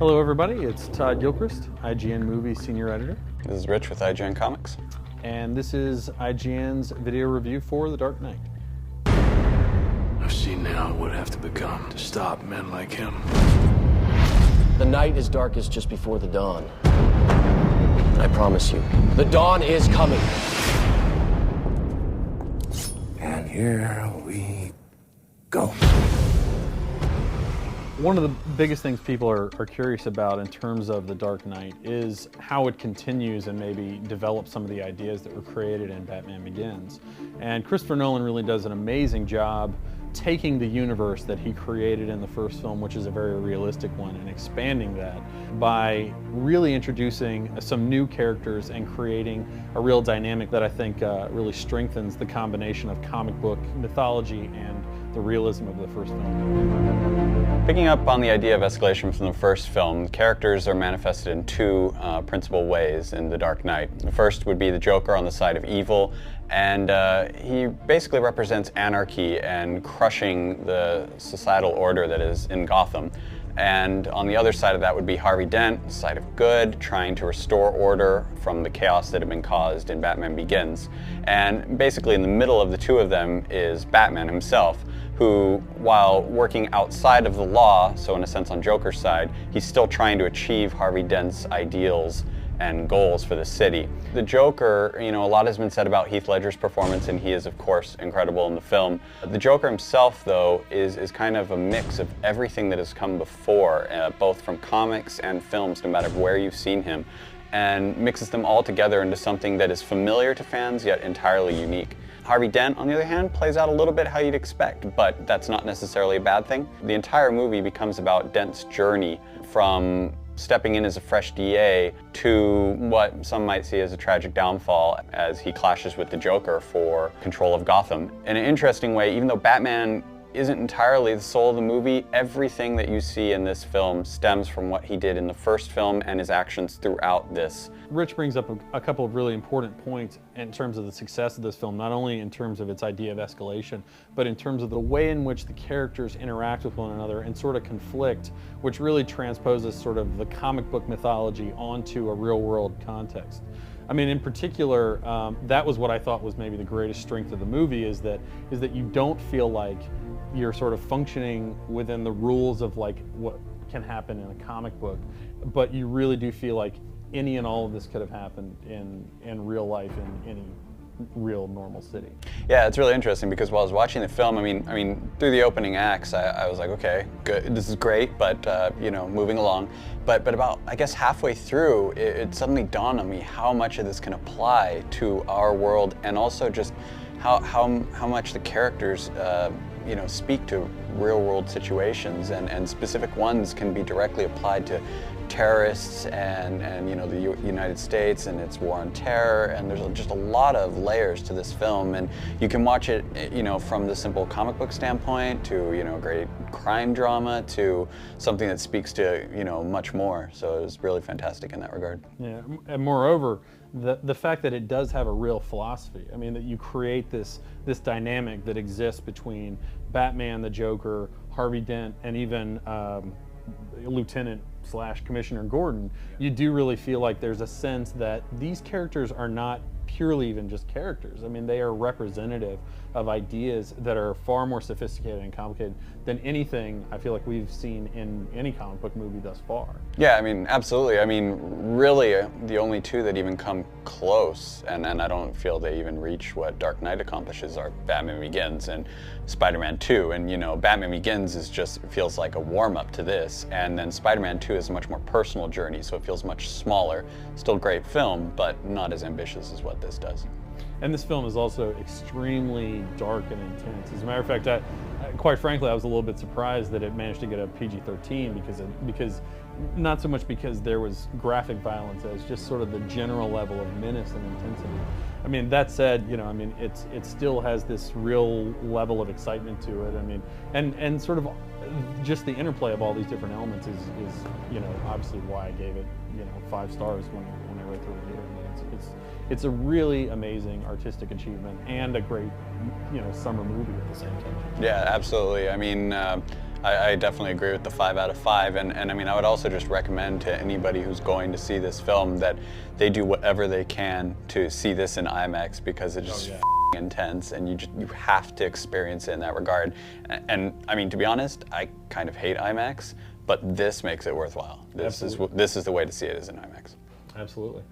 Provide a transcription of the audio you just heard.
Hello everybody, it's Todd Gilchrist, IGN Movie Senior Editor. This is Rich with IGN Comics. And this is IGN's video review for The Dark Knight. I've seen now what it would have to become to stop men like him. The night is darkest just before the dawn. I promise you, the dawn is coming. And here we go. One of the biggest things people are curious about in terms of The Dark Knight is how it continues and maybe develops some of the ideas that were created in Batman Begins. And Christopher Nolan really does an amazing job taking the universe that he created in the first film, which is a very realistic one, and expanding that by really introducing some new characters and creating a real dynamic that I think really strengthens the combination of comic book mythology and the realism of the first film. Picking up on the idea of escalation from the first film, characters are manifested in two principal ways in The Dark Knight. The first would be the Joker on the side of evil, and he basically represents anarchy and crushing the societal order that is in Gotham. And on the other side of that would be Harvey Dent, the side of good, trying to restore order from the chaos that had been caused in Batman Begins. And basically in the middle of the two of them is Batman himself, who, while working outside of the law, so in a sense on Joker's side, he's still trying to achieve Harvey Dent's ideals and goals for the city. The Joker, a lot has been said about Heath Ledger's performance, and he is, of course, incredible in the film. The Joker himself, though, is kind of a mix of everything that has come before, both from comics and films, no matter where you've seen him, and mixes them all together into something that is familiar to fans, yet entirely unique. Harvey Dent, on the other hand, plays out a little bit how you'd expect, but that's not necessarily a bad thing. The entire movie becomes about Dent's journey from stepping in as a fresh DA to what some might see as a tragic downfall as he clashes with the Joker for control of Gotham. In an interesting way, even though Batman isn't entirely the soul of the movie, everything that you see in this film stems from what he did in the first film and his actions throughout this. Rich brings up a couple of really important points in terms of the success of this film, not only in terms of its idea of escalation, but in terms of the way in which the characters interact with one another and sort of conflict, which really transposes sort of the comic book mythology onto a real-world context. I mean, in particular, that was what I thought was maybe the greatest strength of the movie, is that you don't feel like you're sort of functioning within the rules of like what can happen in a comic book, but you really do feel like any and all of this could have happened in real life in any real normal city. Yeah, it's really interesting because while I was watching the film, I mean, through the opening acts, I was like, okay, good, this is great, but moving along. But about, I guess, halfway through, it suddenly dawned on me how much of this can apply to our world, and also just how much the characters speak to real-world situations, and specific ones can be directly applied to terrorists and the United States and its war on terror, and there's just a lot of layers to this film, and you can watch it from the simple comic book standpoint to great crime drama to something that speaks to much more. So it was really fantastic in that regard. Yeah, and moreover, the fact that it does have a real philosophy. I mean, that you create this dynamic that exists between Batman, the Joker, Harvey Dent, and even Lieutenant/Commissioner Gordon. You do really feel like there's a sense that these characters are not purely even just characters. I mean, they are representative of ideas that are far more sophisticated and complicated than anything I feel like we've seen in any comic book movie thus far. Yeah, I mean, absolutely. I mean, really, the only two that even come close, and I don't feel they even reach what Dark Knight accomplishes, are Batman Begins and Spider-Man 2. And Batman Begins feels like a warm-up to this, and then Spider-Man 2 is a much more personal journey, so it feels much smaller. Still a great film, but not as ambitious as what this does. And this film is also extremely dark and intense. As a matter of fact, quite frankly, I was a little bit surprised that it managed to get a PG-13 because not so much because there was graphic violence as just sort of the general level of menace and intensity. I mean, that said, it still has this real level of excitement to it. I mean, and sort of just the interplay of all these different elements is obviously why I gave it 5 stars when I read through it here. I mean, it's a really amazing artistic achievement and a great summer movie at the same time. Yeah, absolutely. I mean, I definitely agree with the 5 out of 5, and I mean, I would also just recommend to anybody who's going to see this film that they do whatever they can to see this in IMAX, because it's just intense, and you have to experience it in that regard. And I mean, to be honest, I kind of hate IMAX, but this makes it worthwhile. This is the way to see it, is in IMAX. Absolutely.